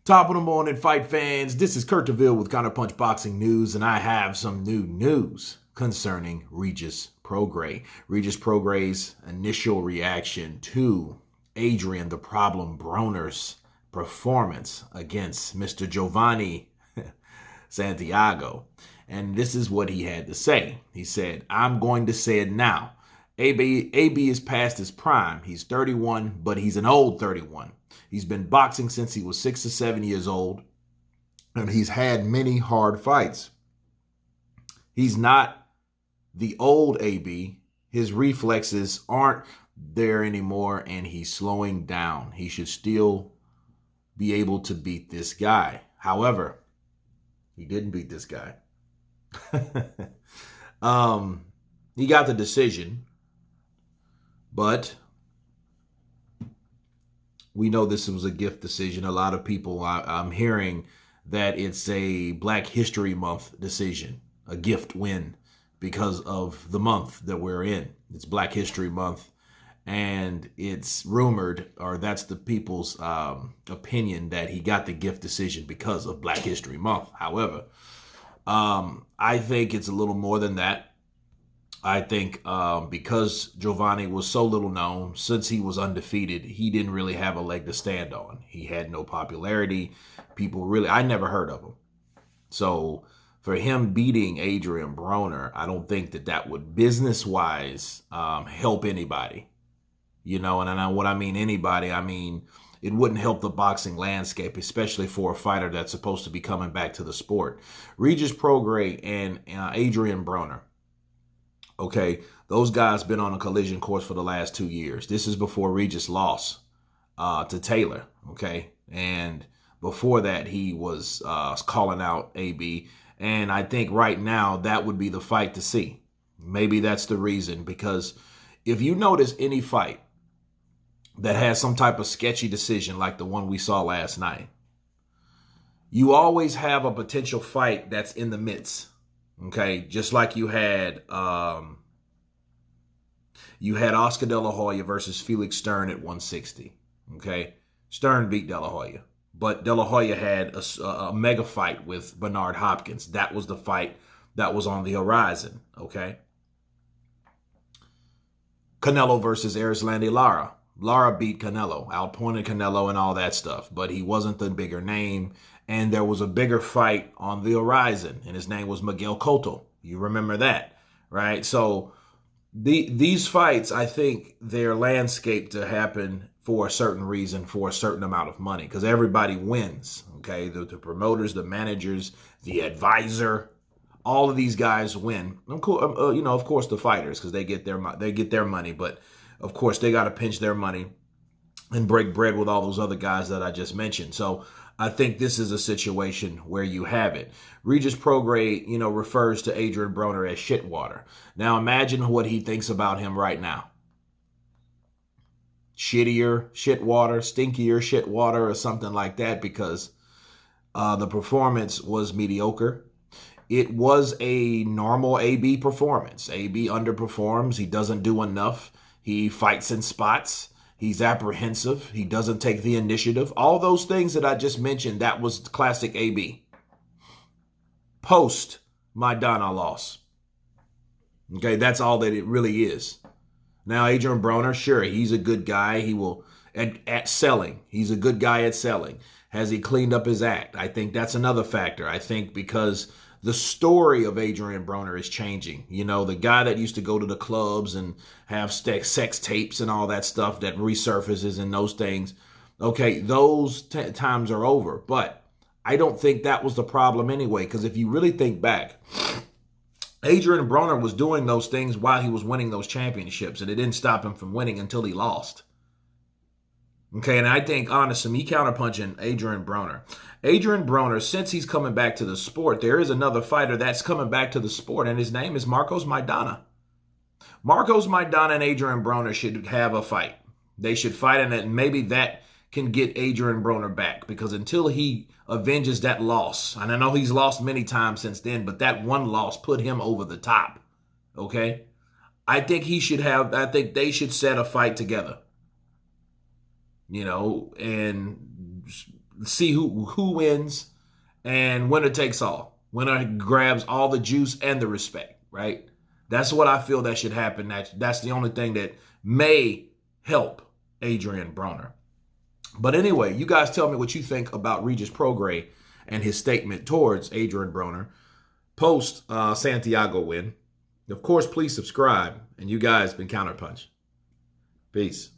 Top of the morning, fight fans. This is Kurt DeVille with Counterpunch Boxing News, and I have some new news concerning Regis Prograis. Regis Prograis' initial reaction to Adrian the Problem Broner's performance against Mr. Giovanni Santiago. And this is what he had to say. He said, "I'm going to say it now. AB is past his prime. He's 31, but he's an old 31. He's been boxing since he was 6 or 7 years old, and he's had many hard fights. He's not the old AB. His reflexes aren't there anymore, and he's slowing down. He should still be able to beat this guy." However, he didn't beat this guy. He got the decision, but we know this was a gift decision. A lot of people, I'm hearing that it's a Black History Month decision, a gift win because of the month that we're in. It's Black History Month, and it's rumored, or that's the people's opinion, that he got the gift decision because of Black History Month. However, I think it's a little more than that. I think because Giovanni was so little known, since he was undefeated, he didn't really have a leg to stand on. He had no popularity. I never heard of him. So for him beating Adrian Broner, I don't think that would business-wise help anybody. You know, and what I mean anybody, I mean it wouldn't help the boxing landscape, especially for a fighter that's supposed to be coming back to the sport. Regis Prograis and Adrian Broner. Okay, those guys been on a collision course for the last 2 years. This is before Regis lost to Taylor, okay? And before that, he was calling out AB. And I think right now, that would be the fight to see. Maybe that's the reason, because if you notice any fight that has some type of sketchy decision like the one we saw last night, you always have a potential fight that's in the midst. Okay, just like you had Oscar De La Hoya versus Felix Stern at 160. Okay, Stern beat De La Hoya, but De La Hoya had a mega fight with Bernard Hopkins. That was the fight that was on the horizon. Okay, Canelo versus Erislandy Lara. Lara beat Canelo, outpointed Canelo and all that stuff, but he wasn't the bigger name. And there was a bigger fight on the horizon, and his name was Miguel Cotto. You remember that, right? So these fights, I think they're landscaped to happen for a certain reason, for a certain amount of money, because everybody wins, okay? The promoters, the managers, the advisor, all of these guys win. You know, of course, the fighters, because they get their money, but of course they got to pinch their money and break bread with all those other guys that I just mentioned. So I think this is a situation where you have it. Regis Prograis, you know, refers to Adrian Broner as shitwater. Now imagine what he thinks about him right now. Shittier shitwater, stinkier shitwater, or something like that, because the performance was mediocre. It was a normal AB performance. AB underperforms. He doesn't do enough. He fights in spots. He's apprehensive. He doesn't take the initiative. All those things that I just mentioned, that was classic AB. Post Maidana loss. Okay, that's all that it really is. Now, Adrian Broner, sure, he's a good guy. He will, at selling, he's a good guy at selling. Has he cleaned up his act? I think that's another factor. I think because the story of Adrian Broner is changing. You know, the guy that used to go to the clubs and have sex tapes and all that stuff that resurfaces and those things. Okay, those times are over. But I don't think that was the problem anyway, because if you really think back, Adrian Broner was doing those things while he was winning those championships, and it didn't stop him from winning until he lost. Okay, and I think, honestly, me counterpunching Adrian Broner. Adrian Broner, since he's coming back to the sport, there is another fighter that's coming back to the sport, and his name is Marcos Maidana. Marcos Maidana and Adrian Broner should have a fight. They should fight, and maybe that can get Adrian Broner back, because until he avenges that loss, and I know he's lost many times since then, but that one loss put him over the top, okay? I think they should set a fight together. You know, and see who wins, and winner takes all. Winner grabs all the juice and the respect, right? That's what I feel that should happen. That's the only thing that may help Adrian Broner. But anyway, you guys tell me what you think about Regis Prograis and his statement towards Adrian Broner post Santiago win. Of course, please subscribe. And you guys been Counterpunch. Peace.